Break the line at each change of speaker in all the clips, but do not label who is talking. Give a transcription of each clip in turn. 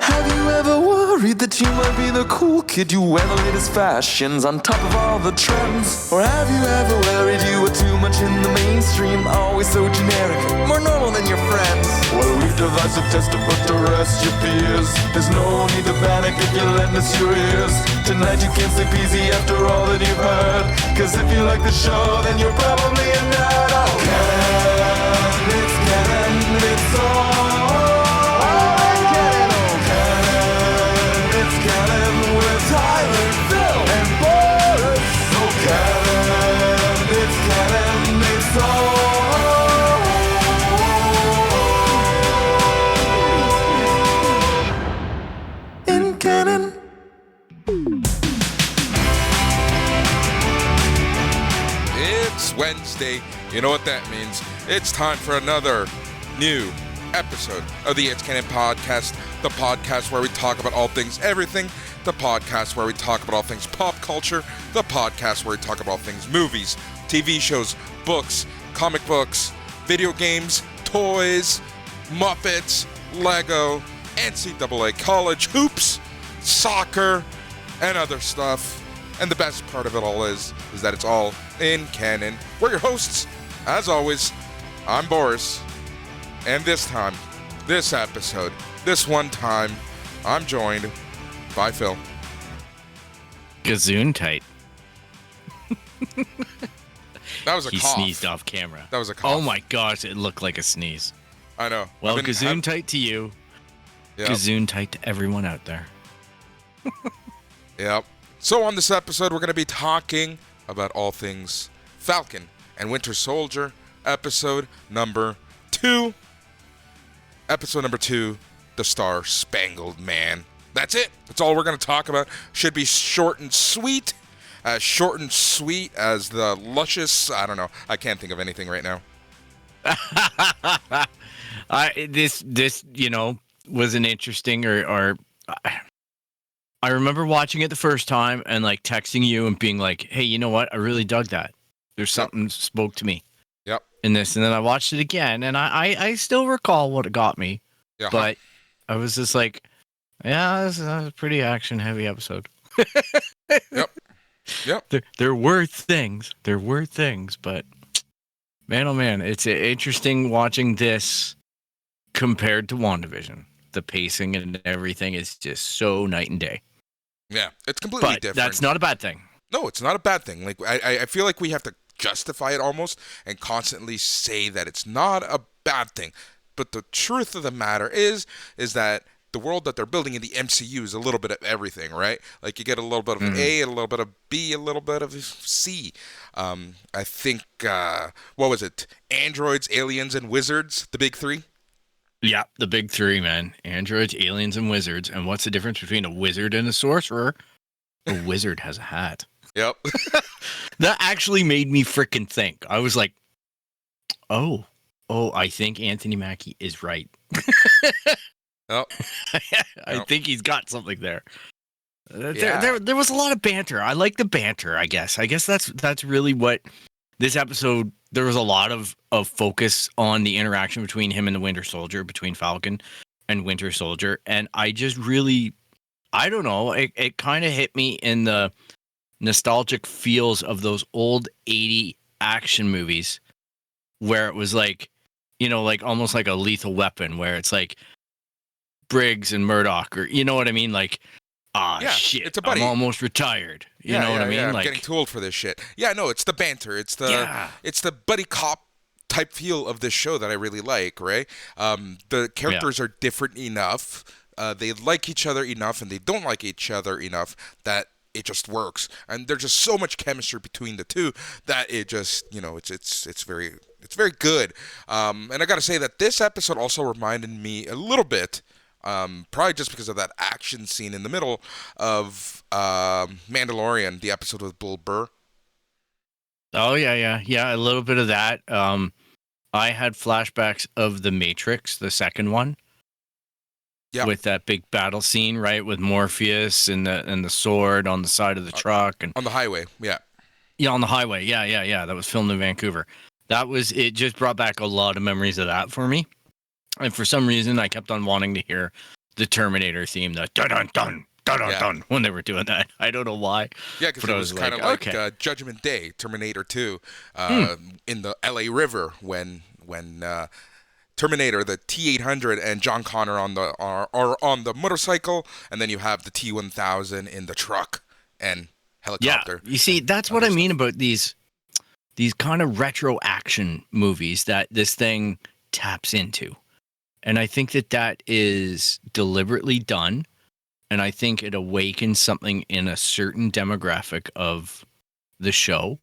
Have you ever worried that you might be the cool kid? You wear the latest fashions on top of all the trends. Or have you ever worried you were too much in the mainstream? Always so generic, more normal than your friends. Well, we've devised a test to put to rest your fears. There's no need to panic if you lend us your ears. Tonight you can't sleep easy after all that you've heard. Cause if you like the show, then you're probably a nerd. Oh, Canon, it's Canon, it's all. With Tyler, Phil, and Boris. So Canon, it's Canon, it's all in Canon.
It's Wednesday. You know what that means. It's time for another new episode of the It's Canon podcast, the podcast where we talk about all things everything, the podcast where we talk about all things pop culture, the podcast where we talk about all things movies, TV shows, books, comic books, video games, toys, Muppets, Lego, NCAA college hoops, soccer, and other stuff. And the best part of it all is that it's all in canon. We're your hosts, as always. I'm Boris. And this time, this episode, this one time, I'm joined by Phil.
Gazoon tight.
That was a
he
cough.
He sneezed off camera.
That was a cough.
Oh my gosh, it looked like a sneeze.
I know.
Well, gazoon tight to you. Yep. Gazoon tight to everyone out there.
Yep. So on this episode, we're going to be talking about all things Falcon and Winter Soldier, episode number 2. Episode number 2, the Star Spangled Man. That's it. That's all we're going to talk about. Should be short and sweet. As short and sweet as the luscious, I don't know. I can't think of anything right now.
This was an interesting or I remember watching it the first time and like texting you and being like, hey, you know what? I really dug that. There's something spoke to me.
Yep.
In this, and then I watched it again, and I still recall what it got me, but I was just like, yeah, this is a pretty action-heavy episode.
Yep.
There were things, but man, oh man, it's interesting watching this compared to WandaVision. The pacing and everything is just so night and day.
Yeah, it's completely different.
That's not a bad thing.
No, it's not a bad thing. Like I feel like we have to justify it almost and constantly say that it's not a bad thing. But the truth of the matter is that the world that they're building in the MCU is a little bit of everything, right? Like you get a little bit of A, a little bit of B, a little bit of C. I think, what was it? Androids, aliens, and wizards, the big 3?
Yeah, the big 3, man. Androids, aliens, and wizards. And what's the difference between a wizard and a sorcerer? A wizard has a hat.
Yep.
That actually made me freaking think. I was like, oh, I think Anthony Mackie is right.
Oh.
I think he's got something there. There was a lot of banter. I like the banter, I guess. I guess that's really what this episode, there was a lot of focus on the interaction between him and the Winter Soldier, between Falcon and Winter Soldier. And I just really, I don't know, it kind of hit me in the nostalgic feels of those old 80 action movies where it was like, like almost like a Lethal Weapon, where it's like Briggs and Murdoch, or you know what I mean? Like, shit,
it's a buddy.
I'm almost retired. You know what I mean?
Yeah, I'm
like,
getting too old for this shit. Yeah, no, it's the banter. It's the buddy cop type feel of this show that I really like, right? The characters are different enough. They like each other enough, and they don't like each other enough that it just works. And there's just so much chemistry between the two that it just, it's very good. And I got to say that this episode also reminded me a little bit, probably just because of that action scene in the middle of Mandalorian, the episode with Bill Burr.
Oh, yeah, a little bit of that. I had flashbacks of The Matrix, the second one. Yeah. With that big battle scene, right, with Morpheus and the sword on the side of the truck and
on the highway, yeah,
on the highway, yeah. That was filmed in Vancouver. It just brought back a lot of memories of that for me, and for some reason, I kept on wanting to hear the Terminator theme, the dun dun dun dun dun dun, when they were doing that. I don't know why.
Yeah, because it was kind of like Judgment Day, Terminator 2, in the L.A. River when Terminator, the T-800, and John Connor are on the motorcycle, and then you have the T-1000 in the truck and helicopter.
Yeah, you see, that's what I mean about these kind of retro action movies that this thing taps into. And I think that is deliberately done, and I think it awakens something in a certain demographic of the show.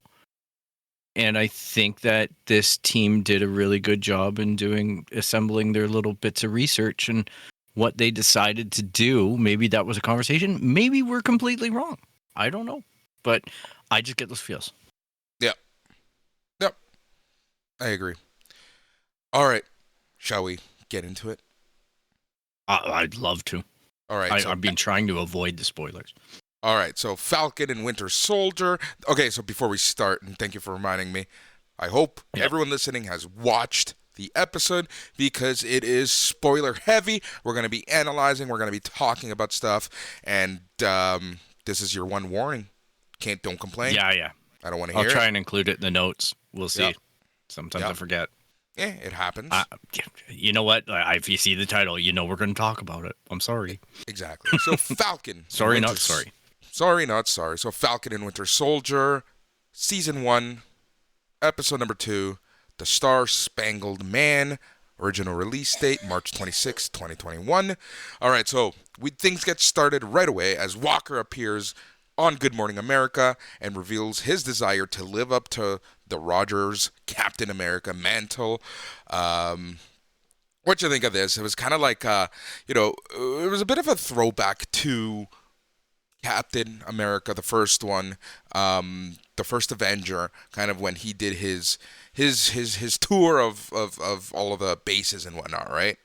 And I think that this team did a really good job in assembling their little bits of research and what they decided to do. Maybe that was a conversation. Maybe we're completely wrong. I don't know. But I just get those feels.
Yep. I agree. All right. Shall we get into it?
I'd love to.
All right.
I've been trying to avoid the spoilers.
All right, so Falcon and Winter Soldier. Okay, so before we start, and thank you for reminding me, I hope everyone listening has watched the episode because it is spoiler heavy. We're going to be analyzing, we're going to be talking about stuff, and this is your one warning. Don't complain.
Yeah.
I don't want to hear
I'll try and include it in the notes. We'll see.
Yep.
Sometimes I forget.
Yeah, it happens.
You know what? If you see the title, you know we're going to talk about it. I'm sorry.
Exactly. So Falcon.
Sorry, not sorry.
Sorry, not sorry. So Falcon and Winter Soldier, Season 1, Episode number 2, The Star-Spangled Man, original release date, March 26, 2021. All right, so things get started right away as Walker appears on Good Morning America and reveals his desire to live up to the Rogers Captain America mantle. What you think of this? It was kind of like, it was a bit of a throwback to Captain America, the first one, the first Avenger, kind of when he did his tour of all of the bases and whatnot, right?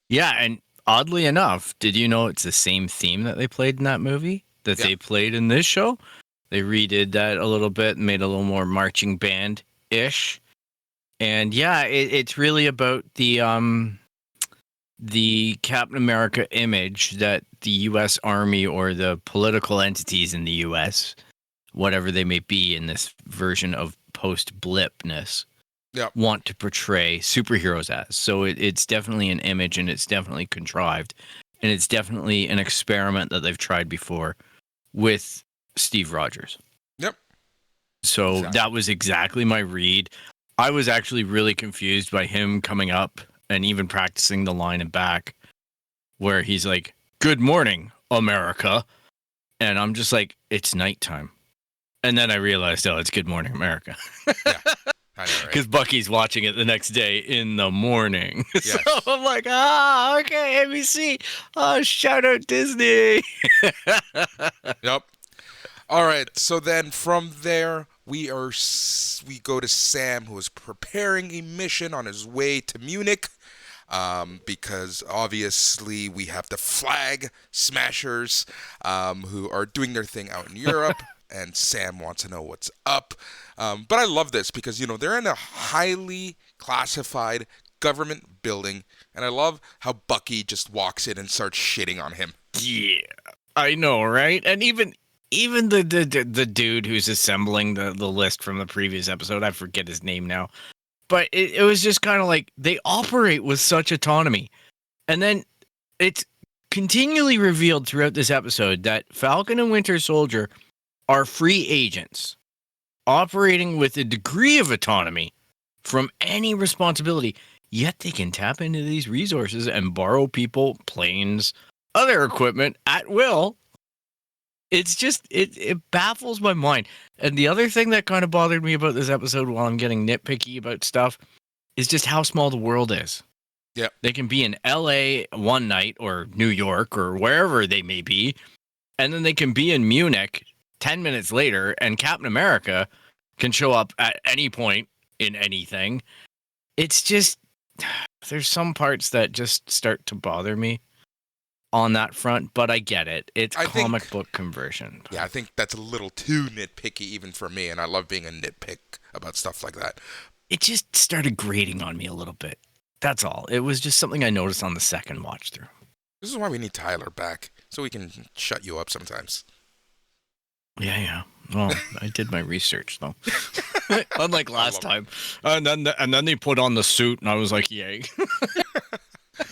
Yeah, and oddly enough, did you know it's the same theme that they played in that movie that they played in this show? They redid that a little bit and made a little more marching band-ish. And yeah, it's really about the Captain America image that the U.S. Army or the political entities in the U.S., whatever they may be in this version of post-blipness, want to portray superheroes as. So it's definitely an image, and it's definitely contrived, and it's definitely an experiment that they've tried before with Steve Rogers.
Yep.
So that was exactly my read. I was actually really confused by him coming up and even practicing the line and back where he's like, "Good morning, America." And I'm just like, it's nighttime. And then I realized, it's Good Morning, America.
Yeah, I know, right?
Because Bucky's watching it the next day in the morning.
Yes.
So I'm like, okay, ABC. Shout out Disney.
Yep. All right, so then from there, we go to Sam, who is preparing a mission on his way to Munich, because obviously we have the Flag Smashers, who are doing their thing out in Europe, and Sam wants to know what's up. But I love this because, they're in a highly classified government building, and I love how Bucky just walks in and starts shitting on him.
Yeah, I know, right? And even the dude who's assembling the list from the previous episode, I forget his name now, but it was just kind of like they operate with such autonomy. And then it's continually revealed throughout this episode that Falcon and Winter Soldier are free agents operating with a degree of autonomy from any responsibility, yet they can tap into these resources and borrow people, planes, other equipment at will. It's just, it baffles my mind. And the other thing that kind of bothered me about this episode while I'm getting nitpicky about stuff is just how small the world is.
Yeah.
They can be in LA one night or New York or wherever they may be, and then they can be in Munich 10 minutes later, and Captain America can show up at any point in anything. It's just, there's some parts that just start to bother me on that front, but I get it. It's comic book conversion.
Yeah, I think that's a little too nitpicky even for me, and I love being a nitpick about stuff like that.
It just started grating on me a little bit. That's all. It was just something I noticed on the second watch through.
This is why we need Tyler back, so we can shut you up sometimes.
Yeah. Well, I did my research though. Unlike last time. And then they put on the suit, and I was like, yay.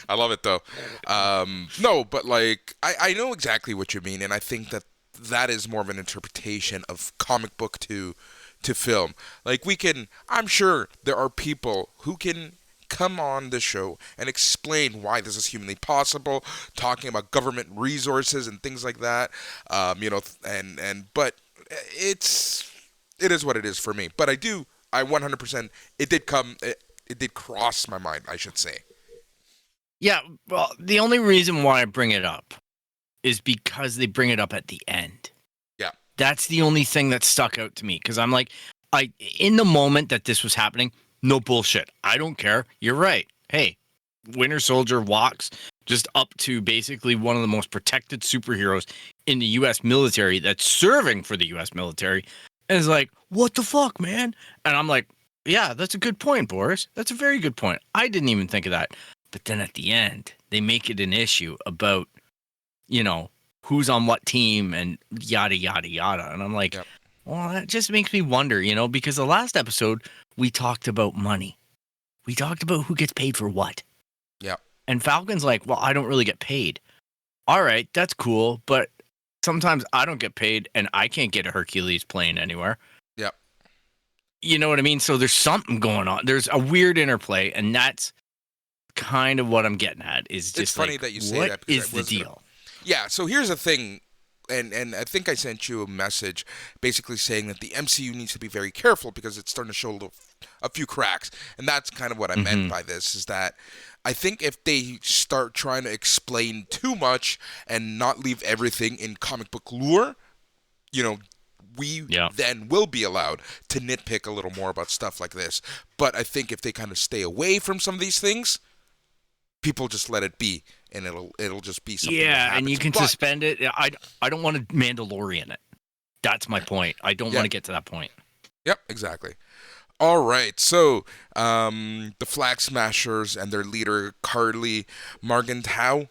I love it though. No, but like I know exactly what you mean, and I think that is more of an interpretation of comic book to film. Like I'm sure there are people who can come on the show and explain why this is humanly possible, talking about government resources and things like that. But it is what it is for me. But I 100%, it did cross my mind, I should say.
Yeah, well, the only reason why I bring it up is because they bring it up at the end.
Yeah.
That's the only thing that stuck out to me, because I'm like, in the moment that this was happening, no bullshit. I don't care. You're right. Hey, Winter Soldier walks just up to basically one of the most protected superheroes in the U.S. military that's serving for the U.S. military, and is like, what the fuck, man? And I'm like, yeah, that's a good point, Boris. That's a very good point. I didn't even think of that. But then at the end, they make it an issue about, who's on what team and yada, yada, yada. And I'm like, yep. Well, that just makes me wonder, because the last episode, we talked about money. We talked about who gets paid for what.
Yeah.
And Falcon's like, well, I don't really get paid. All right, that's cool. But sometimes I don't get paid and I can't get a Hercules plane anywhere.
Yep.
You know what I mean? So there's something going on. There's a weird interplay, and that's kind of what I'm getting at. Is just
it's funny that you say
what
that.
Is the deal?
Yeah. So here's the thing, and I think I sent you a message basically saying that the MCU needs to be very careful because it's starting to show a few cracks, and that's kind of what I meant by this. Is that I think if they start trying to explain too much and not leave everything in comic book lore, we then will be allowed to nitpick a little more about stuff like this. But I think if they kind of stay away from some of these things, people just let it be, and it'll just be something.
Yeah, and you can suspend it. I don't want to Mandalorian it. That's my point. I don't want to get to that point.
Yep, exactly. All right, so the Flag Smashers and their leader Carly Morgenthau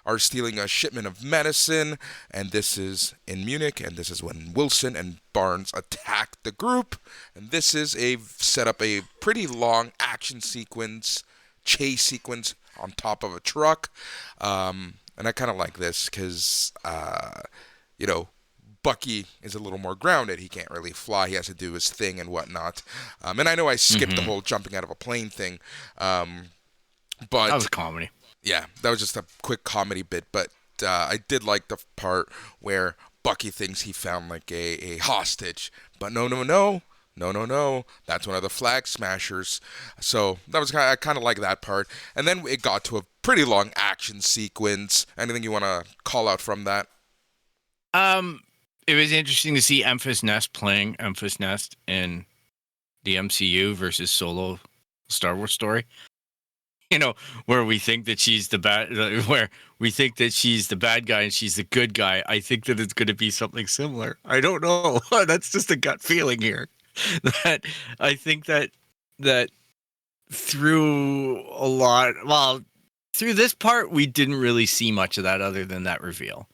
are stealing a shipment of medicine, and this is in Munich, and this is when Wilson and Barnes attack the group, and this is set up a pretty long action chase sequence on top of a truck, and I kind of like this because, Bucky is a little more grounded. He can't really fly. He has to do his thing and whatnot. And I know I skipped the whole jumping out of a plane thing, but
that was comedy.
Yeah, that was just a quick comedy bit, but I did like the part where Bucky thinks he found like a hostage, but no, that's one of the Flag Smashers. So that was I kind of like that part, and then it got to a pretty long action sequence. Anything you want to call out from that?
It was interesting to see Enfys Nest playing Enfys Nest in the MCU versus solo Star Wars story. Where we think that she's the bad guy and she's the good guy. I think that it's going to be something similar. I don't know. That's just a gut feeling here. That I think that through this part, we didn't really see much of that other than that reveal.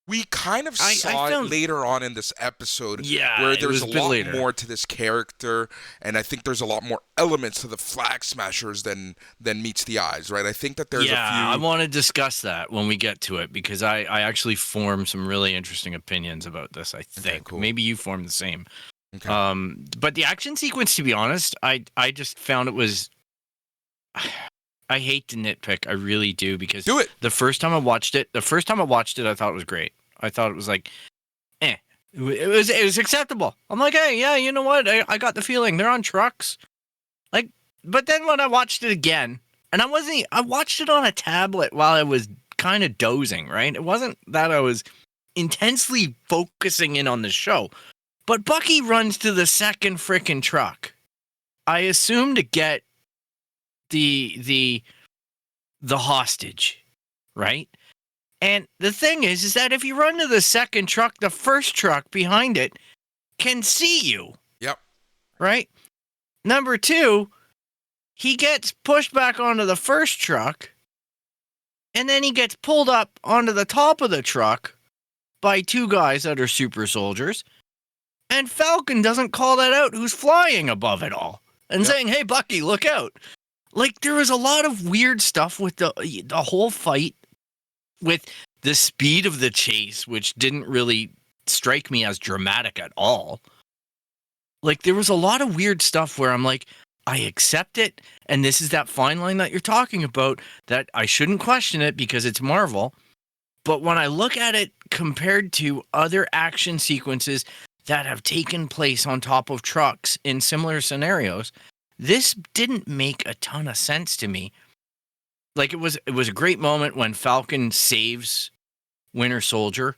We kind of saw it later on in this episode, where there's a lot more to this character, and I think there's a lot more elements to the Flag Smashers than meets the eyes, right? I think that there's a few...
I want to discuss that when we get to it, because I actually formed some really interesting opinions about this, I think. Okay, cool. Maybe you formed the same. Okay. But the action sequence, to be honest, I just found it was... I hate to nitpick, I really do, because the first time I watched it, I thought it was great. I thought it was like, It was acceptable. I'm like, hey, yeah, you know what? I got the feeling they're on trucks. Like, but then when I watched it again, and I watched it on a tablet while I was kind of dozing, right? It wasn't that I was intensely focusing in on the show, but Bucky runs to the second frickin' truck. I assume to get the hostage, right? And the thing is that if you run to the second truck, the first truck behind it can see you.
Yep.
Right? Number two, he gets pushed back onto the first truck, and then he gets pulled up onto the top of the truck by two guys that are super soldiers, and Falcon doesn't call that out, who's flying above it all, and saying, hey, Bucky, look out. Like, there was a lot of weird stuff with the whole fight, with the speed of the chase, which didn't really strike me as dramatic at all. Like, there was a lot of weird stuff where I'm like, I accept it, and this is that fine line that you're talking about, that I shouldn't question it because it's Marvel. But when I look at it compared to other action sequences that have taken place on top of trucks in similar scenarios, this didn't make a ton of sense to me. Like, it was a great moment when Falcon saves Winter Soldier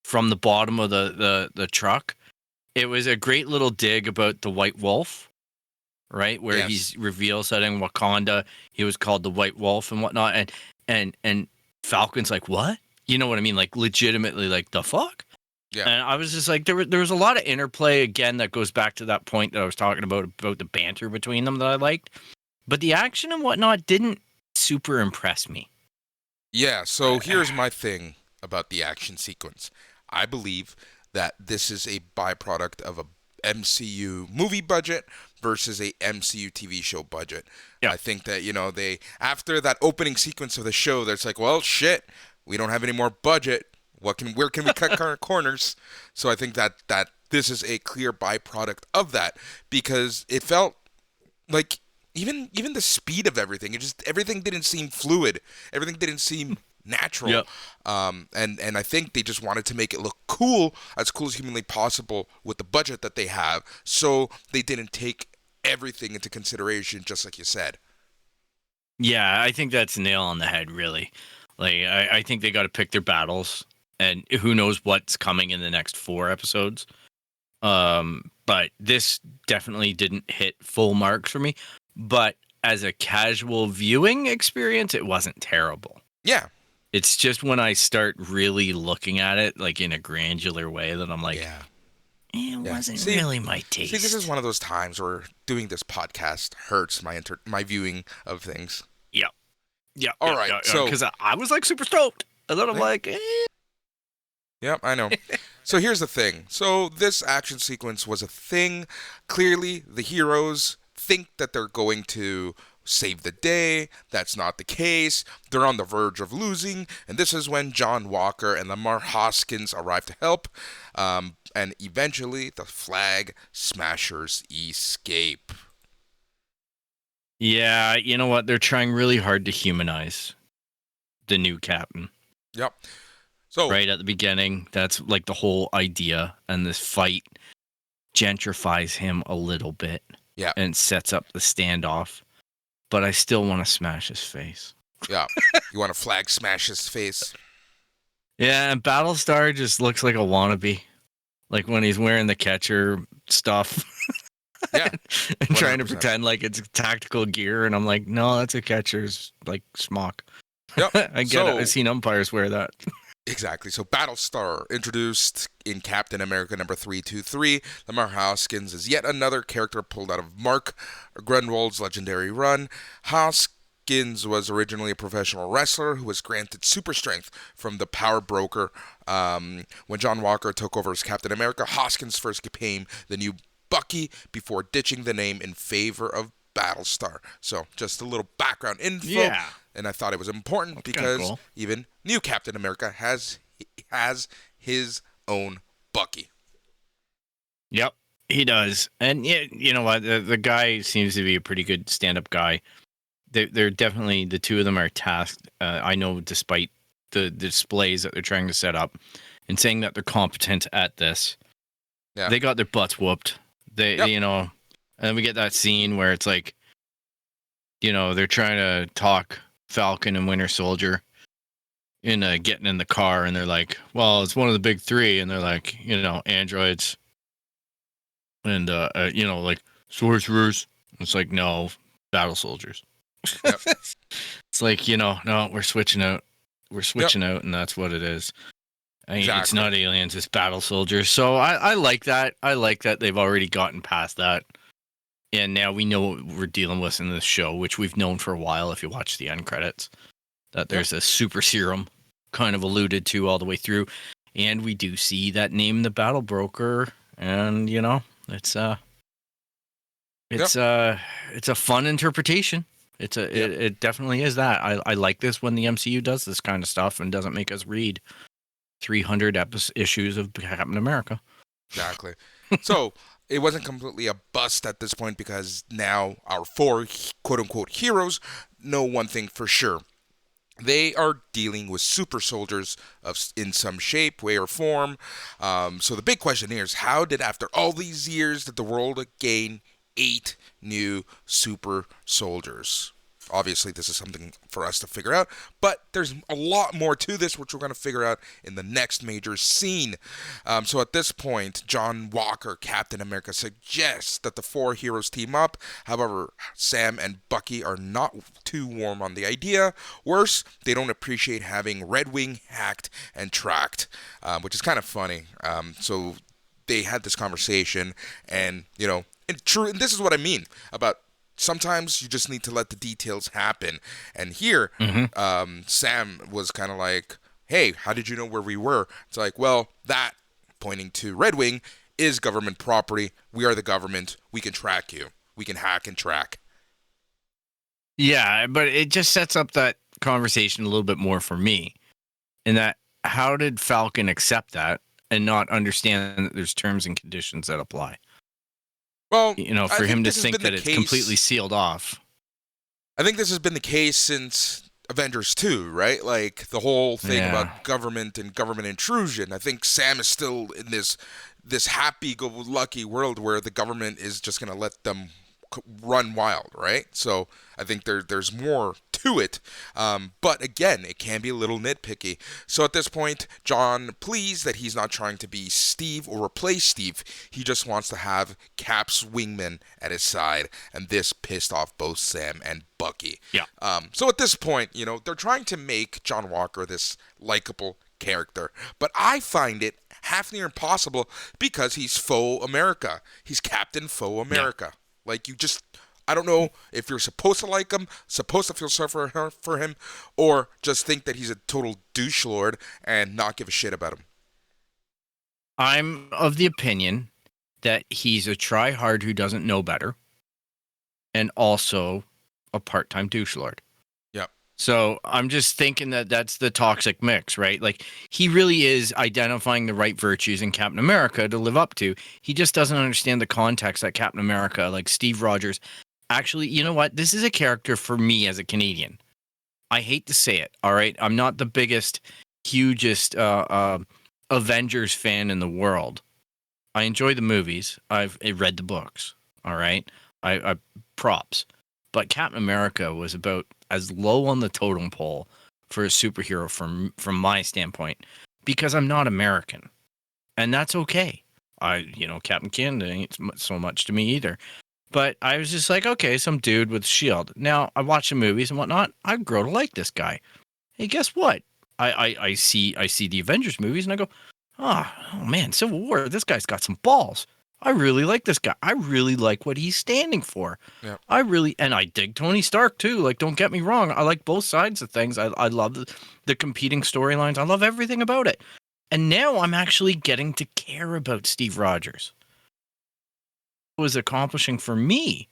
from the bottom of the truck. It was a great little dig about the White Wolf, right? Where he reveals that in Wakanda he was called the White Wolf and whatnot, and Falcon's like, what? You know what I mean? Like, legitimately, like, the fuck?
Yeah.
And I was just like, there was a lot of interplay, again, that goes back to that point that I was talking about the banter between them that I liked. But the action and whatnot didn't super impress me.
Yeah, so here's my thing about the action sequence. I believe that this is a byproduct of a MCU movie budget versus a MCU TV show budget. Yeah. I think that, they, after that opening sequence of the show, there's like, well, shit, we don't have any more budget. Where can we cut corners? So I think that this is a clear byproduct of that, because it felt like even the speed of everything, everything didn't seem fluid. Everything didn't seem natural. Yep. And I think they just wanted to make it look as cool as humanly possible with the budget that they have. So they didn't take everything into consideration, just like you said.
Yeah, I think that's a nail on the head, really. Like, I think they got to pick their battles, and who knows what's coming in the next 4 episodes. But this definitely didn't hit full marks for me. But as a casual viewing experience, it wasn't terrible.
Yeah.
It's just when I start really looking at it, like, in a granular way, that I'm like, it wasn't really my taste.
See, this is one of those times where doing this podcast hurts my viewing of things.
Yeah. Yeah.
All right. So,
because I was, like, super stoked. And then I'm like,
Yep, I know. So here's the thing. So this action sequence was a thing. Clearly, the heroes think that they're going to save the day. That's not the case. They're on the verge of losing. And this is when John Walker and Lamar Hoskins arrive to help. And eventually, the Flag Smashers escape.
Yeah, you know what? They're trying really hard to humanize the new captain.
Yep. So
right at the beginning, that's like the whole idea, and this fight gentrifies him a little bit.
Yeah.
And sets up the standoff. But I still want to smash his face.
Yeah. You want to Flag smash his face?
Yeah, and Battlestar just looks like a wannabe. Like when he's wearing the catcher stuff.
Yeah.
And 100%. Trying to pretend like it's tactical gear, and I'm like, no, that's a catcher's like smock.
Yep.
I get it. I've seen umpires wear that.
Exactly. So Battlestar, introduced in Captain America number 323. Lamar Hoskins is yet another character pulled out of Mark Grunwald's legendary run. Hoskins was originally a professional wrestler who was granted super strength from the power broker. When John Walker took over as Captain America, Hoskins first became the new Bucky before ditching the name in favor of Battlestar. So just a little background info.
Yeah.
And I thought it was important because cool. Even new Captain America has his own Bucky.
Yep, he does. And you know what? The guy seems to be a pretty good stand-up guy. They're definitely, the two of them are tasked. I know, despite the displays that they're trying to set up and saying that they're competent at this, they got their butts whooped. And then we get that scene where it's like, they're trying to talk Falcon and Winter Soldier in getting in the car, and they're like, well, it's one of the big 3, and they're like, androids and like sorcerers. It's like, no, battle soldiers. Yep. It's like, no, we're switching out, and that's what it is. Exactly. It's not aliens, it's battle soldiers. So I like that. I like that they've already gotten past that. And now we know what we're dealing with in this show, which we've known for a while if you watch the end credits, that there's a super serum kind of alluded to all the way through. And we do see that name, the Battle Broker, and it's a fun interpretation. It definitely is that. I like this when the MCU does this kind of stuff and doesn't make us read 300 issues of Captain America.
Exactly. So it wasn't completely a bust at this point because now our 4 quote-unquote heroes know one thing for sure. They are dealing with super soldiers in some shape, way, or form. So the big question here is, how did, after all these years, did the world gain 8 new super soldiers? Obviously, this is something for us to figure out, but there's a lot more to this, which we're going to figure out in the next major scene. So at this point, John Walker, Captain America, suggests that the 4 heroes team up. However, Sam and Bucky are not too warm on the idea. Worse, they don't appreciate having Red Wing hacked and tracked, which is kind of funny. So they had this conversation, and, and this is what I mean about sometimes you just need to let the details happen. And here, Sam was kind of like, hey, how did you know where we were? It's like, well, that, pointing to Red Wing, is government property. We are the government. We can track you. We can hack and track.
Yeah, but it just sets up that conversation a little bit more for me. In that, how did Falcon accept that and not understand that there's terms and conditions that apply?
Well,
for him to think that it's completely sealed off.
I think this has been the case since Avengers 2, right? Like the whole thing about government and government intrusion. I think Sam is still in this happy-go-lucky world where the government is just going to let them run wild, right? So I think there's more to it, but again, it can be a little nitpicky. So at this point, John pleads that he's not trying to be Steve or replace Steve. He just wants to have Cap's wingman at his side, and this pissed off both Sam and Bucky.
Yeah.
So at this point, they're trying to make John Walker this likable character, but I find it half near impossible because he's faux America. He's Captain Faux America. Yeah. Like, I don't know if you're supposed to like him, supposed to feel sorry for him, or just think that he's a total douche lord and not give a shit about him.
I'm of the opinion that he's a try-hard who doesn't know better, and also a part-time douche lord.
Yep.
So I'm just thinking that that's the toxic mix, right? Like, he really is identifying the right virtues in Captain America to live up to. He just doesn't understand the context that Captain America, like Steve Rogers, actually, you know what? This is a character for me as a Canadian. I hate to say it, all right? I'm not the biggest, hugest Avengers fan in the world. I enjoy the movies. I've read the books, all right? I props. But Captain America was about as low on the totem pole for a superhero from my standpoint, because I'm not American, and that's okay. Captain Canada ain't so much to me either. But I was just like, okay, some dude with shield. Now I watch the movies and whatnot. I grow to like this guy. Hey, guess what? I see the Avengers movies and I go, oh man, Civil War. This guy's got some balls. I really like this guy. I really like what he's standing for.
Yep.
And I dig Tony Stark too. Like, don't get me wrong. I like both sides of things. I love the competing storylines. I love everything about it. And now I'm actually getting to care about Steve Rogers. What was accomplishing for me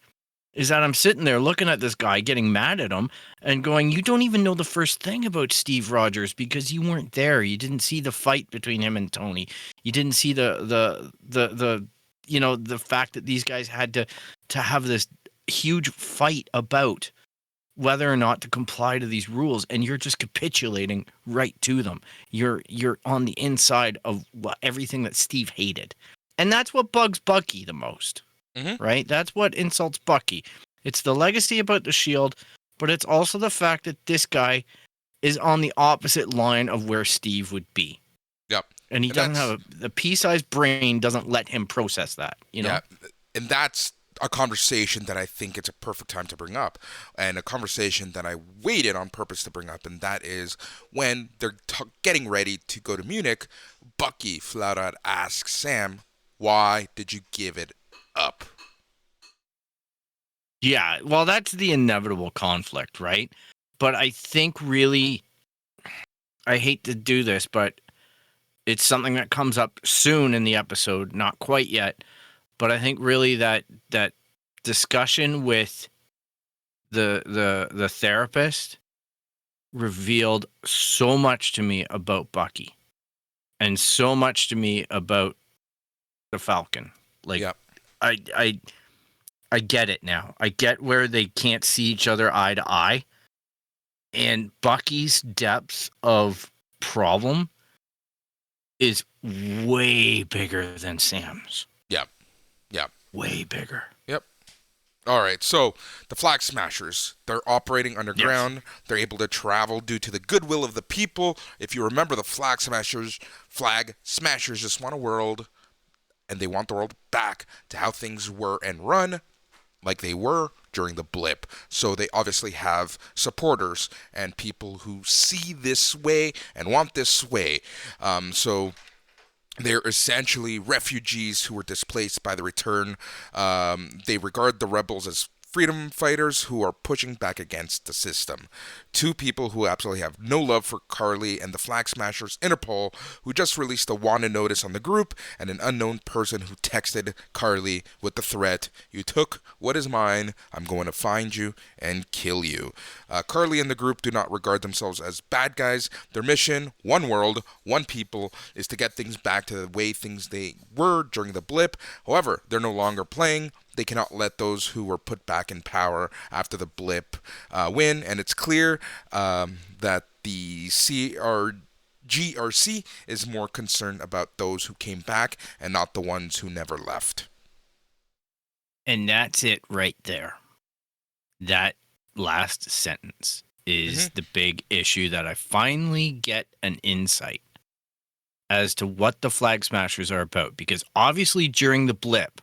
is that I'm sitting there looking at this guy, getting mad at him and going, you don't even know the first thing about Steve Rogers because you weren't there. You didn't see the fight between him and Tony. You didn't see the fact that these guys had to have this huge fight about whether or not to comply to these rules, and you're just capitulating right to them. You're on the inside of everything that Steve hated. And that's what bugs Bucky the most. Mm-hmm. Right? That's what insults Bucky. It's the legacy about the shield, but it's also the fact that this guy is on the opposite line of where Steve would be.
Yep.
And he doesn't have the pea-sized brain doesn't let him process that,
Yeah, and that's a conversation that I think it's a perfect time to bring up, and a conversation that I waited on purpose to bring up, and that is when they're getting ready to go to Munich, Bucky flat out asks Sam, why did you give it up?
Yeah, well, that's the inevitable conflict, right? But I think really, I hate to do this, but it's something that comes up soon in the episode, not quite yet. But I think really that discussion with the therapist revealed so much to me about Bucky and so much to me about the Falcon. Like,
Yep.
I get it now. I get where they can't see each other eye to eye. And Bucky's depth of problem is way bigger than Sam's.
Yep. Yep.
Way bigger.
Yep. All right, so the Flag Smashers, they're operating underground. Yes. They're able to travel due to the goodwill of the people. If you remember, the Flag Smashers just want a world, and they want the world back to how things were and run like they were during the blip. So they obviously have supporters and people who see this way and want this way. So they're essentially refugees who were displaced by the return. They regard the rebels as freedom fighters who are pushing back against the system. Two people who absolutely have no love for Carly and the Flag Smashers, Interpol, who just released a wanted notice on the group, and an unknown person who texted Carly with the threat, "You took what is mine, I'm going to find you and kill you." Carly and the group do not regard themselves as bad guys. Their mission, one world, one people, is to get things back to the way things they were during the blip. However, they're no longer playing. They cannot let those who were put back in power after the blip win, and it's clear that the GRC is more concerned about those who came back and not the ones who never left.
And that's it right there. That last sentence is the big issue that I finally get an insight as to what the Flag Smashers are about. Because obviously during the blip,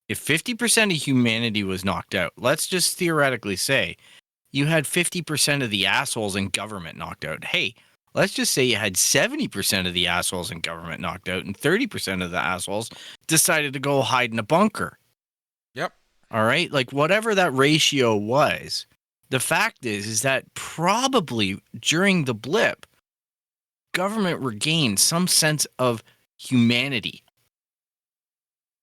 if 50% of humanity was knocked out, let's just theoretically say you had 50% of the assholes in government knocked out. Hey, let's just say you had 70% of the assholes in government knocked out and 30% of the assholes decided to go hide in a bunker.
Yep.
All right? Like, whatever that ratio was, the fact is that probably during the blip, government regained some sense of humanity.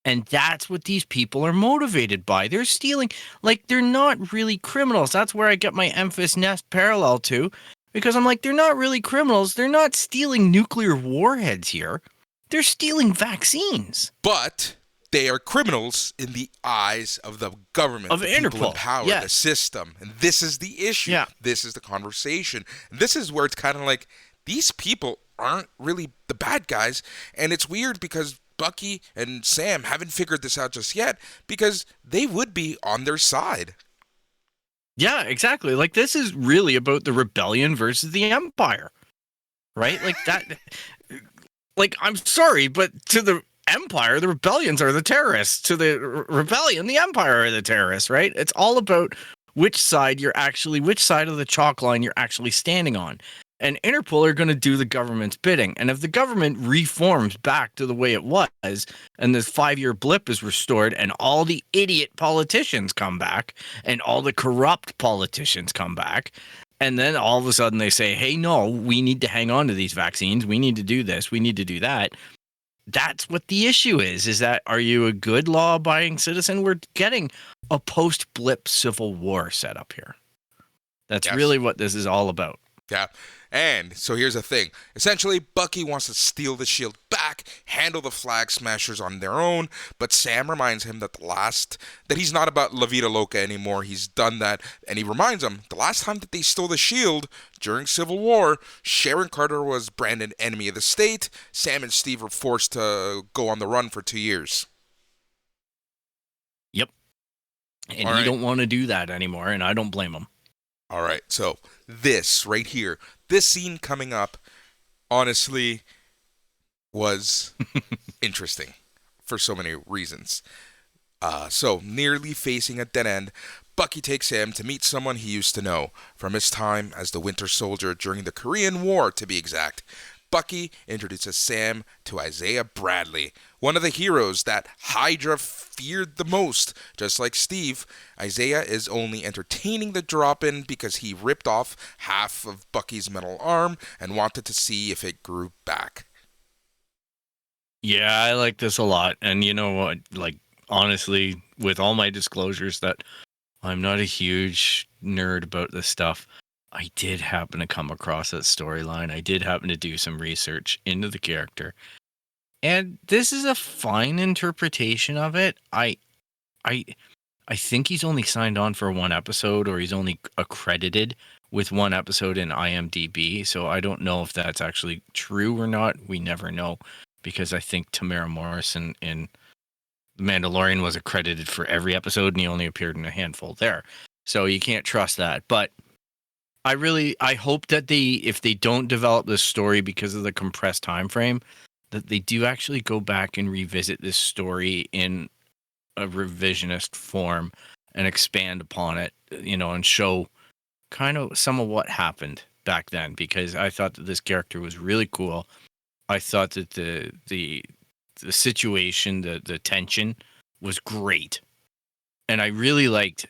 And that's what these people are motivated by. They're stealing, like, they're not really criminals. That's where I get my Memphis Nest parallel to, because I'm like, they're not really criminals. They're not stealing nuclear warheads here. They're stealing vaccines.
But they are criminals in the eyes of the government,
of
the
Interpol,
people in power, the system. And this is the issue.
Yeah.
This is the conversation. And this is where it's kind of like, these people aren't really the bad guys. And it's weird because Bucky and Sam haven't figured this out just yet, because they would be on their side.
Yeah, exactly. Like, this is really about the rebellion versus the Empire, right? Like that. Like, I'm sorry, but to the Empire, the rebellions are the terrorists. To the rebellion, the Empire are the terrorists, right? It's all about which side of the chalk line you're actually standing on. And Interpol are going to do the government's bidding. And if the government reforms back to the way it was, and this 5-year blip is restored, and all the idiot politicians come back, and all the corrupt politicians come back, and then all of a sudden they say, hey, no, we need to hang on to these vaccines. We need to do this. We need to do that. That's what the issue is that, are you a good law-abiding citizen? We're getting a post-blip civil war set up here. That's really what this is all about.
Yeah. And so here's the thing. Essentially, Bucky wants to steal the shield back, handle the Flag Smashers on their own, but Sam reminds him that that he's not about La Vida Loca anymore. He's done that, and he reminds him the last time that they stole the shield during Civil War, Sharon Carter was branded enemy of the state. Sam and Steve were forced to go on the run for 2 years.
Yep. And he don't want to do that anymore, and I don't blame him.
All right, so this right here, this scene coming up, honestly, was interesting for so many reasons. So, nearly facing a dead end, Bucky takes Sam to meet someone he used to know from his time as the Winter Soldier during the Korean War, to be exact. Bucky introduces Sam to Isaiah Bradley, one of the heroes that Hydra feared the most. Just like Steve, Isaiah is only entertaining the drop-in because he ripped off half of Bucky's metal arm and wanted to see if it grew back.
Yeah, I like this a lot. And you know what? Like, honestly, with all my disclosures that I'm not a huge nerd about this stuff, I did happen to come across that storyline. I did happen to do some research into the character. And this is a fine interpretation of it. I think he's only signed on for one episode, or he's only accredited with one episode in IMDb. So I don't know if that's actually true or not. We never know, because I think Tamara Morrison in The Mandalorian was accredited for every episode, and he only appeared in a handful there. So you can't trust that. But I hope that if they don't develop this story because of the compressed time frame, that they do actually go back and revisit this story in a revisionist form and expand upon it, and show kind of some of what happened back then, because I thought that this character was really cool. I thought that the situation, the tension was great. And I really liked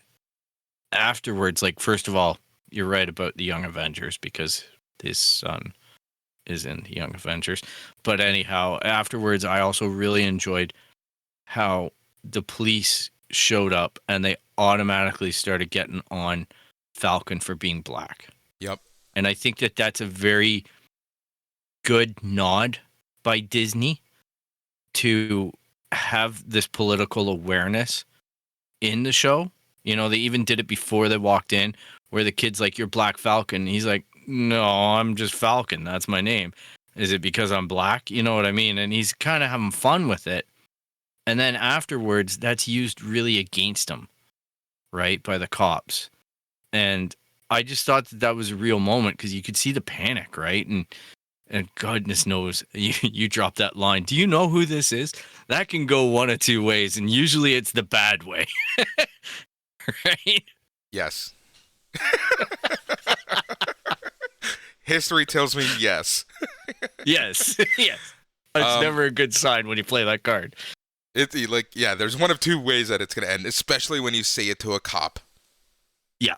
afterwards, like, first of all, you're right about the Young Avengers, because his son is in Young Avengers. But anyhow, afterwards, I also really enjoyed how the police showed up and they automatically started getting on Falcon for being black.
Yep.
And I think that that's a very good nod by Disney to have this political awareness in the show. They even did it before they walked in, where the kid's like, "You're Black Falcon." He's like, "No, I'm just Falcon. That's my name. Is it because I'm black?" You know what I mean? And he's kind of having fun with it. And then afterwards, that's used really against him, right, by the cops. And I just thought that was a real moment, because you could see the panic, right? And goodness knows, you dropped that line. Do you know who this is? That can go one of two ways, and usually it's the bad way, right?
Yes. History tells me yes.
Yes. Yes. It's never a good sign when you play that card.
There's one of two ways that it's going to end, especially when you say it to a cop.
Yeah.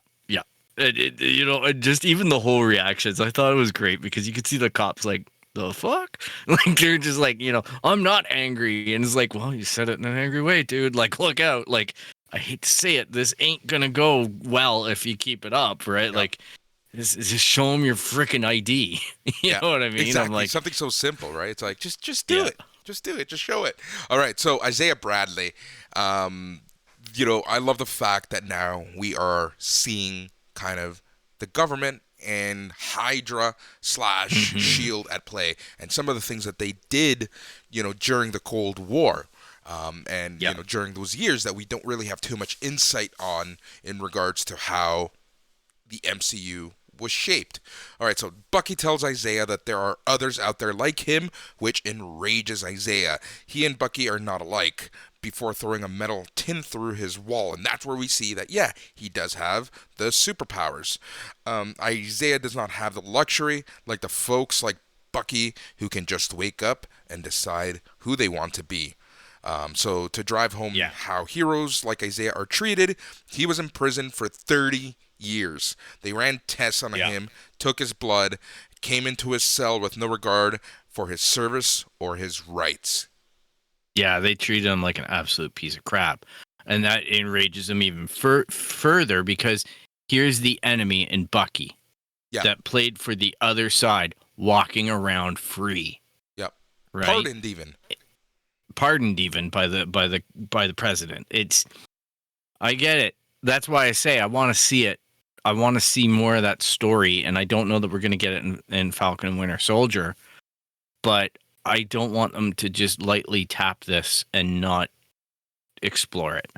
Just even the whole reactions, I thought it was great, because you could see the cops like, the fuck? Like, they're just like, I'm not angry. And it's like, well, you said it in an angry way, dude. Like, look out. Like, I hate to say it, this ain't going to go well if you keep it up, right? Yep. Like, just show them your freaking ID. you know what I mean?
Exactly.
I'm like,
something so simple, right? It's like, just do it. Just do it. Just show it. All right. So Isaiah Bradley, I love the fact that now we are seeing kind of the government and Hydra / Shield at play, and some of the things that they did, during the Cold War. During those years that we don't really have too much insight on in regards to how the MCU was shaped. All right, so Bucky tells Isaiah that there are others out there like him, which enrages Isaiah. He and Bucky are not alike, before throwing a metal tin through his wall. And that's where we see that, he does have the superpowers. Isaiah does not have the luxury like the folks like Bucky, who can just wake up and decide who they want to be. So to drive home how heroes like Isaiah are treated, he was in prison for 30 years. They ran tests on him, took his blood, came into his cell with no regard for his service or his rights.
Yeah, they treated him like an absolute piece of crap. And that enrages him even further, because here's the enemy in Bucky that played for the other side, walking around free.
Yep.
Right? Pardoned even by the president. I get it. That's why I say I want to see it. I want to see more of that story, and I don't know that we're going to get it in Falcon and Winter Soldier, but I don't want them to just lightly tap this and not explore it.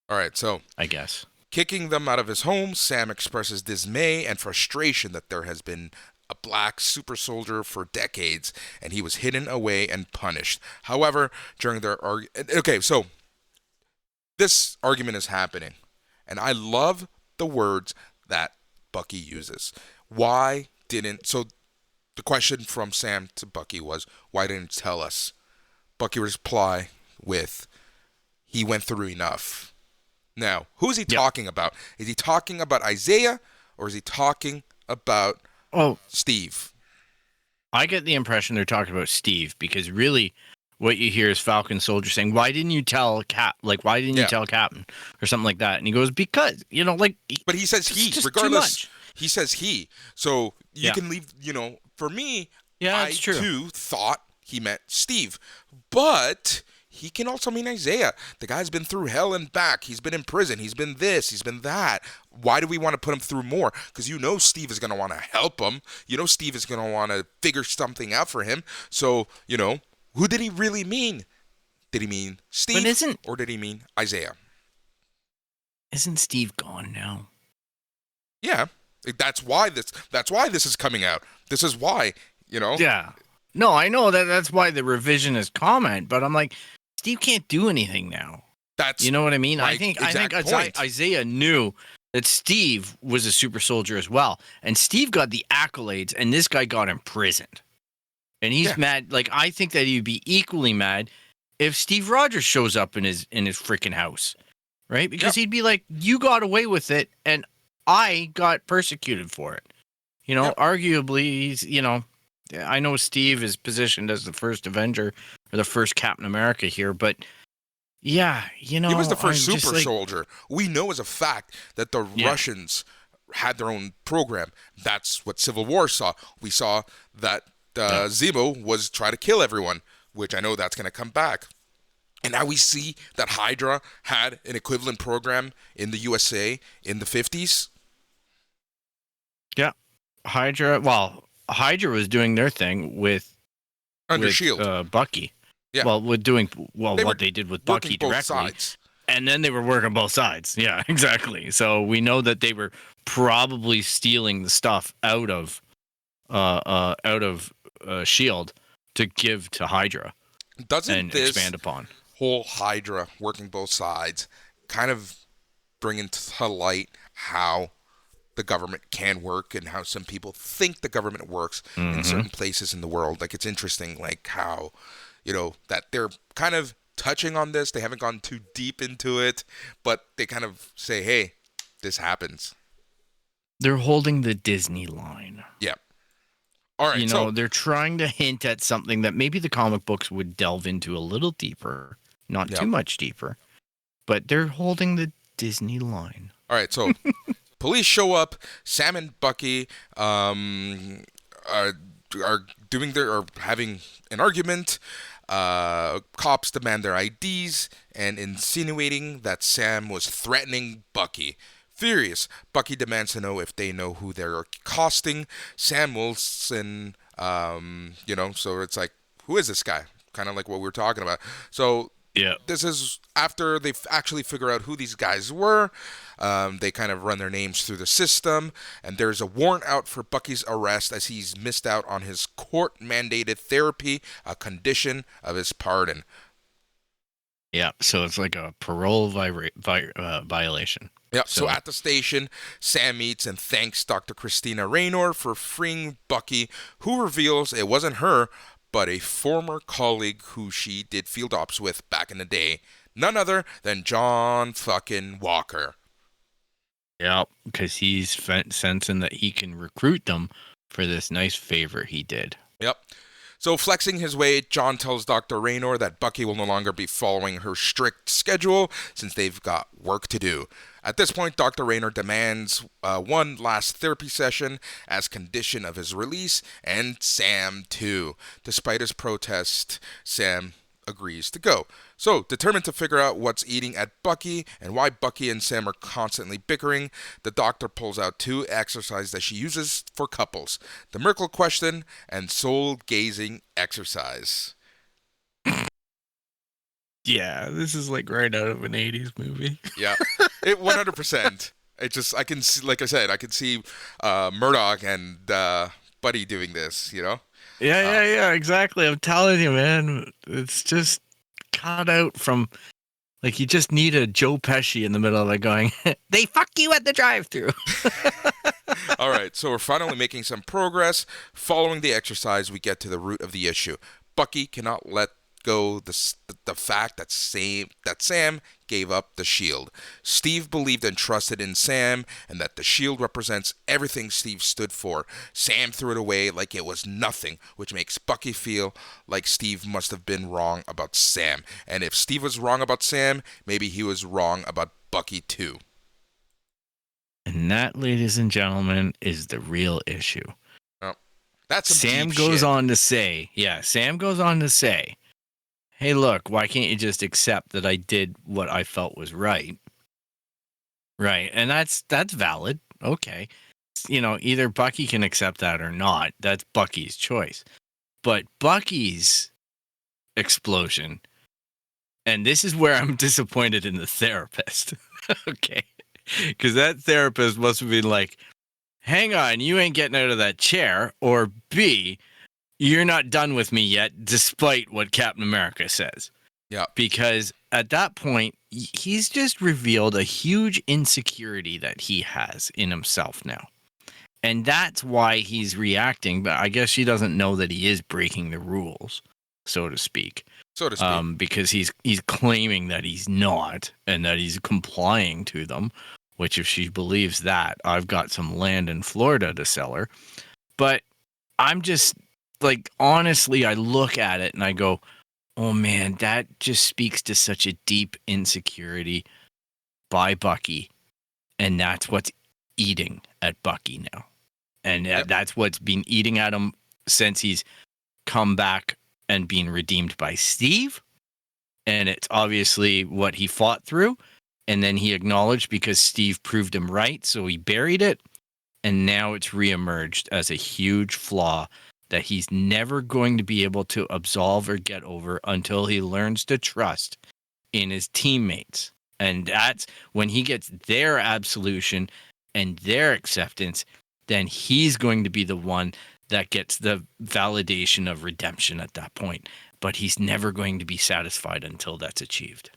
All right, so
I guess
kicking them out of his home, Sam expresses dismay and frustration that there has been a black super soldier for decades, and he was hidden away and punished. However, during their so this argument is happening, and I love the words that Bucky uses. So the question from Sam to Bucky was, why didn't you tell us Bucky reply with, "He went through enough." Now, who is he talking about? Is he talking about Isaiah, or is he talking about Steve?
I get the impression they're talking about Steve, because really what you hear is Falcon Soldier saying, "Why didn't you tell why didn't you tell Captain?" or something like that. And he goes, "Because,
But he says he, regardless. He says he. So you can leave, for me, I too thought he meant Steve. But he can also mean Isaiah. The guy's been through hell and back. He's been in prison. He's been this. He's been that. Why do we want to put him through more? Because Steve is going to want to help him. Steve is going to want to figure something out for him. So, who did he really mean? Did he mean Steve, or did he mean Isaiah?
Isn't Steve gone now?
Yeah. That's why this is coming out. This is why,
Yeah. No, I know that's why the revisionist comment, but I'm like, Steve can't do anything now. You know what I mean? I think Isaiah knew that Steve was a super soldier as well, and Steve got the accolades, and this guy got imprisoned, and he's mad. Like, I think that he'd be equally mad if Steve Rogers shows up in his freaking house, right? Because he'd be like, "You got away with it, and I got persecuted for it." Arguably, he's I know Steve is positioned as the first Avenger or the first Captain America here, but he was
the first super soldier. We know as a fact that the Russians had their own program. That's what Civil War saw. We saw that Zemo was trying to kill everyone, which I know that's going to come back. And now we see that Hydra had an equivalent program in the USA in the 50s.
Yeah. Hydra was doing their thing with
S.H.I.E.L.D.
Bucky. Yeah. Well, what they did with Bucky directly. Sides. And then they were working both sides. Yeah, exactly. So we know that they were probably stealing the stuff out of S.H.I.E.L.D. to give to Hydra.
Doesn't this
expand upon
whole Hydra working both sides kind of bring into light how the government can work and how some people think the government works in certain places in the world? Like, it's interesting, like how, that they're kind of touching on this. They haven't gone too deep into it, but they kind of say, hey, this happens.
They're holding the Disney line.
Yeah. All right.
They're trying to hint at something that maybe the comic books would delve into a little deeper, not too much deeper, but they're holding the Disney line.
All right. So police show up. Sam and Bucky are having an argument. Cops demand their IDs and insinuating that Sam was threatening Bucky. Furious, Bucky demands to know if they know who they're accosting. Sam Wilson, so it's like, who is this guy? Kind of like what we were talking about. So this is after they actually figure out who these guys were. They kind of run their names through the system, and there's a warrant out for Bucky's arrest as he's missed out on his court-mandated therapy, a condition of his pardon.
Yeah, so it's like a parole violation.
Yep. So at the station, Sam meets and thanks Dr. Christina Raynor for freeing Bucky, who reveals it wasn't her, but a former colleague who she did field ops with back in the day. None other than John fucking Walker.
Yep, because he's sensing that he can recruit them for this nice favor he did.
Yep. So flexing his way, John tells Dr. Raynor that Bucky will no longer be following her strict schedule since they've got work to do. At this point, Dr. Raynor demands one last therapy session as condition of his release, and Sam too. Despite his protest, Sam agrees to go. So, determined to figure out what's eating at Bucky and why Bucky and Sam are constantly bickering, the doctor pulls out two exercises that she uses for couples: the Merkel question and soul-gazing exercise.
Yeah, this is like right out of an 80s movie.
Yeah, it 100%. I can see, like I said, I can see Murdoch and Buddy doing this,
Yeah, exactly. I'm telling you, man, it's just cut out from, like, you just need a Joe Pesci in the middle of it going, they fuck you at the drive-thru.
All right, so we're finally making some progress. Following the exercise, we get to the root of the issue. Bucky cannot let go the fact that Sam gave up the shield. Steve believed and trusted in Sam, and that the shield represents everything Steve stood for. Sam threw it away like it was nothing, which makes Bucky feel like Steve must have been wrong about Sam. And if Steve was wrong about Sam, maybe he was wrong about Bucky too.
And that, ladies and gentlemen, is the real issue.
Oh, that's some
Sam
deep
goes
shit.
on to say, hey, look, why can't you just accept that I did what I felt was right? Right. And that's valid. Okay. Either Bucky can accept that or not. That's Bucky's choice. But Bucky's explosion, and this is where I'm disappointed in the therapist. Okay. Because that therapist must have been like, hang on, you ain't getting out of that chair. Or B, you're not done with me yet, despite what Captain America says.
Yeah.
Because at that point, he's just revealed a huge insecurity that he has in himself now. And that's why he's reacting. But I guess she doesn't know that he is breaking the rules, so to speak. Because he's claiming that he's not, and that he's complying to them. Which, if she believes that, I've got some land in Florida to sell her. But I'm just, like, honestly, I look at it and I go, oh man, that just speaks to such a deep insecurity by Bucky. And that's what's eating at Bucky now. And that's what's been eating at him since he's come back and been redeemed by Steve. And it's obviously what he fought through. And then he acknowledged because Steve proved him right. So he buried it. And now it's reemerged as a huge flaw that he's never going to be able to absolve or get over until he learns to trust in his teammates. And that's when he gets their absolution and their acceptance, then he's going to be the one that gets the validation of redemption at that point. But he's never going to be satisfied until that's achieved.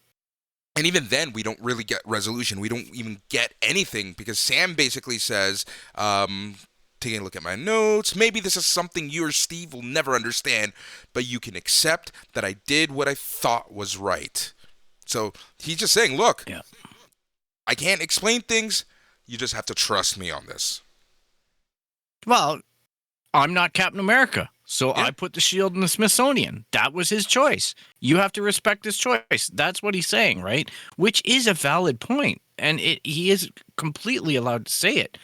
And even then, we don't really get resolution. We don't even get anything because Sam basically says, taking a look at my notes, maybe this is something you or Steve will never understand, but you can accept that I did what I thought was right. So he's just saying, look, I can't explain things. You just have to trust me on this.
Well, I'm not Captain America. So I put the shield in the Smithsonian. That was his choice. You have to respect his choice. That's what he's saying, right? Which is a valid point. And he is completely allowed to say it.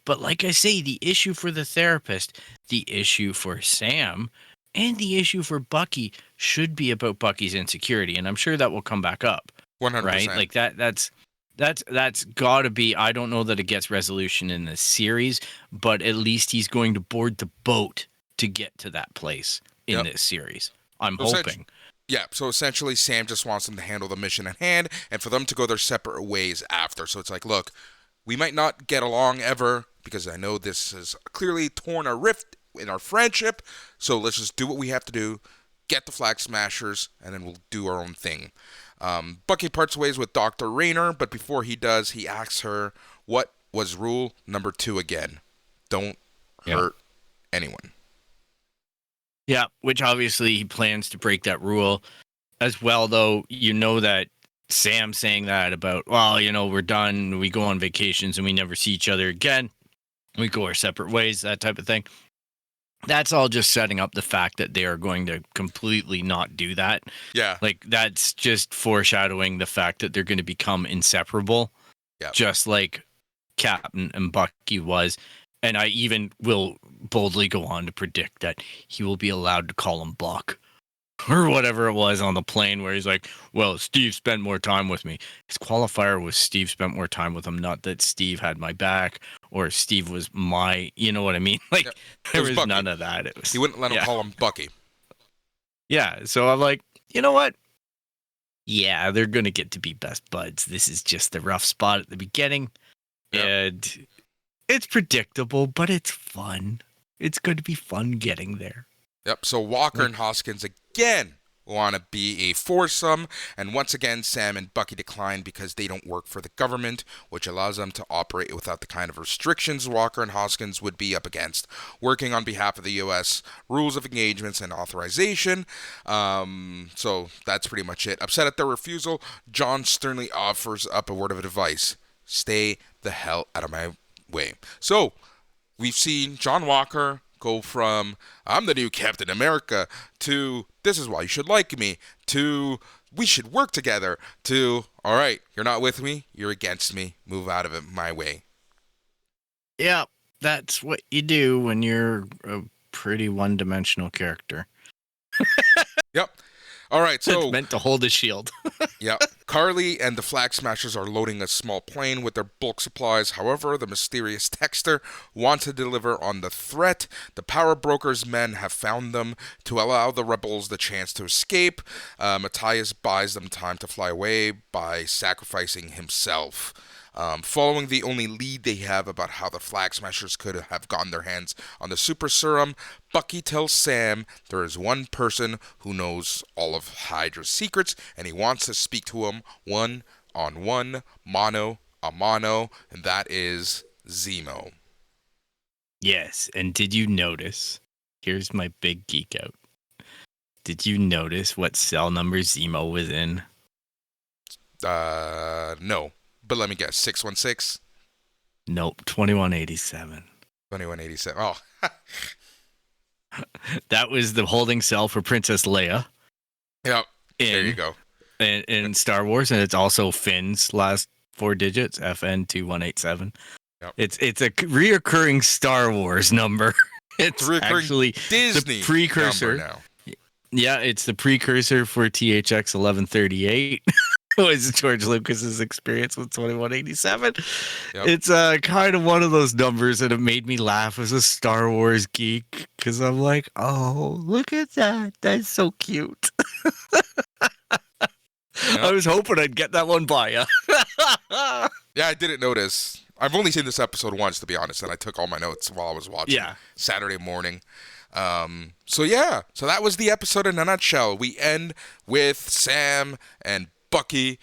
But like I say, the issue for the therapist, the issue for Sam, and the issue for Bucky should be about Bucky's insecurity. And I'm sure that will come back up.
100%.
Right? Like that's got to be, I don't know that it gets resolution in this series, but at least he's going to board the boat to get to that place in this series. I'm hoping.
So essentially Sam just wants them to handle the mission at hand and for them to go their separate ways after. So it's like, look, we might not get along ever because I know this has clearly torn a rift in our friendship. So let's just do what we have to do, get the Flag Smashers, and then we'll do our own thing. Bucky parts ways with Dr. Rayner, but before he does, he asks her, what was rule number 2 again? Don't hurt anyone.
Yeah, which obviously he plans to break that rule as well, though. You know that Sam saying that about, well, we're done, we go on vacations and we never see each other again. We go our separate ways, that type of thing. That's all just setting up the fact that they are going to completely not do that.
Yeah.
Like, that's just foreshadowing the fact that they're going to become inseparable.
Yeah.
Just like Captain and Bucky was. And I even will boldly go on to predict that he will be allowed to call him Buck. Or whatever it was on the plane where he's like, well, Steve spent more time with me. His qualifier was Steve spent more time with him, not that Steve had my back or Steve was my, you know what I mean? Like, there was none of that.
He wouldn't let him call him Bucky.
Yeah, so I'm like, you know what? Yeah, they're going to get to be best buds. This is just the rough spot at the beginning. Yep. And it's predictable, but it's fun. It's going to be fun getting there.
Yep, so Walker and Hoskins again want to be a foursome, and once again, Sam and Bucky decline because they don't work for the government, which allows them to operate without the kind of restrictions Walker and Hoskins would be up against, working on behalf of the U.S. rules of engagements and authorization. So that's pretty much it. Upset at their refusal, John sternly offers up a word of advice. Stay the hell out of my way. So we've seen John Walker go from I'm the new Captain America to this is why you should like me to we should work together to all right, you're not with me, you're against me, move out of it my way.
Yeah, that's what you do when you're a pretty one-dimensional character.
Yep. All right, so
it's meant to hold a shield.
Yeah, Carly and the Flag Smashers are loading a small plane with their bulk supplies. However, the mysterious texter wants to deliver on the threat. The power broker's men have found them to allow the rebels the chance to escape. Matthias buys them time to fly away by sacrificing himself. Following the only lead they have about how the Flag Smashers could have gotten their hands on the super serum, Bucky tells Sam there is one person who knows all of Hydra's secrets, and he wants to speak to him one-on-one, mano a mano, and that is Zemo.
Yes, and did you notice, here's my big geek out, did you notice what cell number Zemo was in?
No. But let me guess, 616?
Nope, 2187.
2187. Oh.
That was the holding cell for Princess Leia.
Yep. There you go.
In Star Wars, and it's also Finn's last 4 digits, FN2187.
Yep.
It's a reoccurring Star Wars number. It's actually
Disney
the precursor.
now.
Yeah, it's the precursor for THX 1138. Was George Lucas's experience with 2187. Yep. It's kind of one of those numbers, and it made me laugh as a Star Wars geek because I'm like, oh, look at that. That's so cute. Yep. I was hoping I'd get that one by you.
Yeah, I didn't notice. I've only seen this episode once, to be honest, and I took all my notes while I was watching Saturday morning. So that was the episode in a nutshell. We end with Sam and Bucky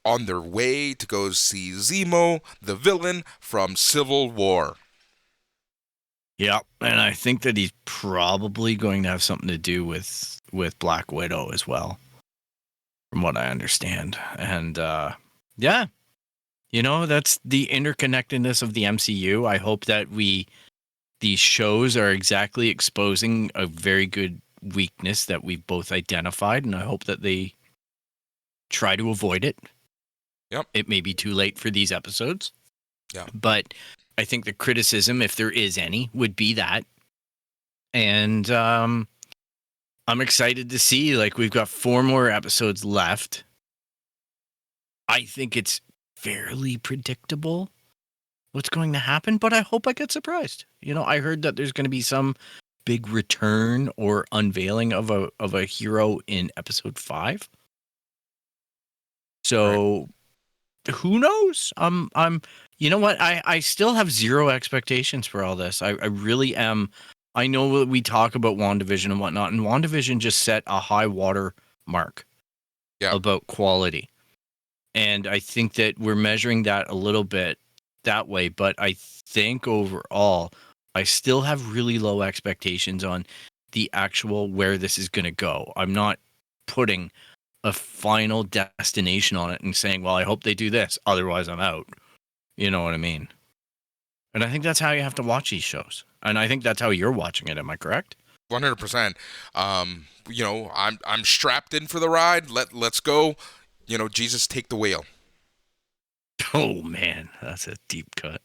on their way to go see Zemo, the villain from Civil War.
Yeah, and I think that he's probably going to have something to do with Black Widow as well, from what I understand. And that's the interconnectedness of the MCU. I hope that these shows are exactly exposing a very good weakness that we've both identified, and I hope that they try to avoid it.
Yep.
It may be too late for these episodes.
Yeah.
But I think the criticism, if there is any, would be that. And I'm excited to see, we've got 4 more episodes left. I think it's fairly predictable what's going to happen, but I hope I get surprised. I heard that there's going to be some big return or unveiling of a hero in episode 5. So who knows? You know what? I still have zero expectations for all this. I really am. I know that we talk about WandaVision and whatnot, and WandaVision just set a high water mark about quality. And I think that we're measuring that a little bit that way, but I think overall, I still have really low expectations on the actual where this is going to go. I'm not putting a final destination on it and saying, well, I hope they do this, otherwise I'm out. You know what I mean? And I think that's how you have to watch these shows. And I think that's how you're watching it. Am I correct?
100%. I'm strapped in for the ride. Let's go. Jesus, take the wheel.
Oh man, that's a deep cut.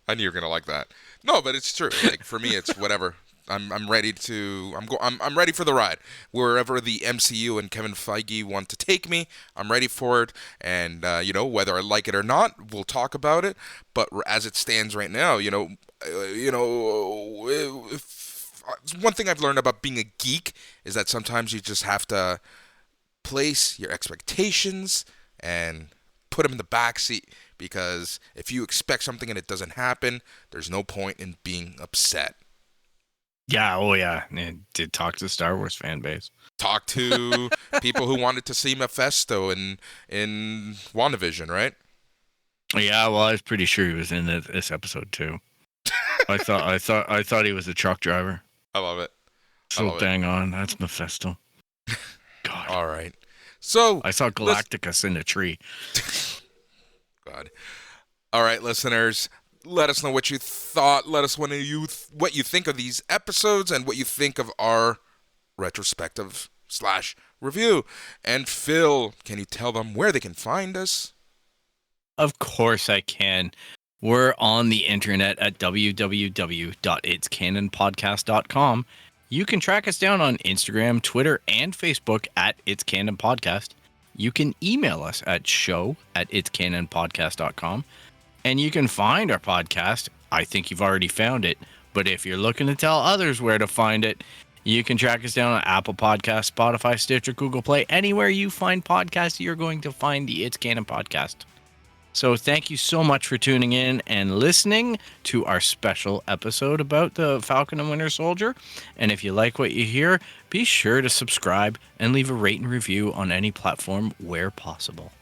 I knew you were gonna like that. No, but it's true. For me, it's whatever. I'm ready to. I'm ready for the ride. Wherever the MCU and Kevin Feige want to take me, I'm ready for it. And whether I like it or not, we'll talk about it. But as it stands right now, one thing I've learned about being a geek is that sometimes you just have to place your expectations and put them in the backseat, because if you expect something and it doesn't happen, there's no point in being upset.
Yeah, oh yeah. And did talk to the Star Wars fan base.
Talk to people who wanted to see Mephisto in WandaVision, right?
Yeah, well, I was pretty sure he was in this episode too. I thought he was a truck driver.
I love it.
So dang on, that's Mephisto. God.
All right. So
I saw Galacticus in a tree.
God. All right, listeners. Let us know what you thought. Let us know what you think of these episodes and what you think of our retrospective / review. And Phil, can you tell them where they can find us?
Of course I can. We're on the internet at www.itscanonpodcast.com. You can track us down on Instagram, Twitter, and Facebook at It's Canon Podcast. You can email us at show@itscanonpodcast.com. And you can find our podcast. I think you've already found it. But if you're looking to tell others where to find it, you can track us down on Apple Podcasts, Spotify, Stitcher, Google Play. Anywhere you find podcasts, you're going to find the It's Canon Podcast. So thank you so much for tuning in and listening to our special episode about the Falcon and Winter Soldier. And if you like what you hear, be sure to subscribe and leave a rate and review on any platform where possible.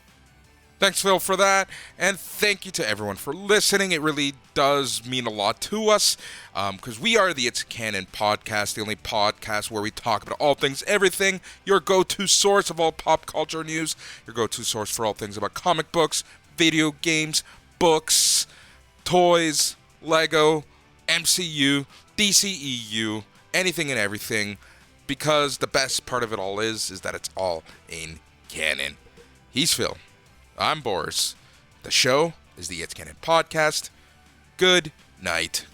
Thanks, Phil, for that. And thank you to everyone for listening. It really does mean a lot to us because we are the It's Canon Podcast, the only podcast where we talk about all things, everything, your go-to source of all pop culture news, your go-to source for all things about comic books, video games, books, toys, Lego, MCU, DCEU, anything and everything, because the best part of it all is that it's all in canon. He's Phil. I'm Boris. The show is the It's Canon Podcast. Good night.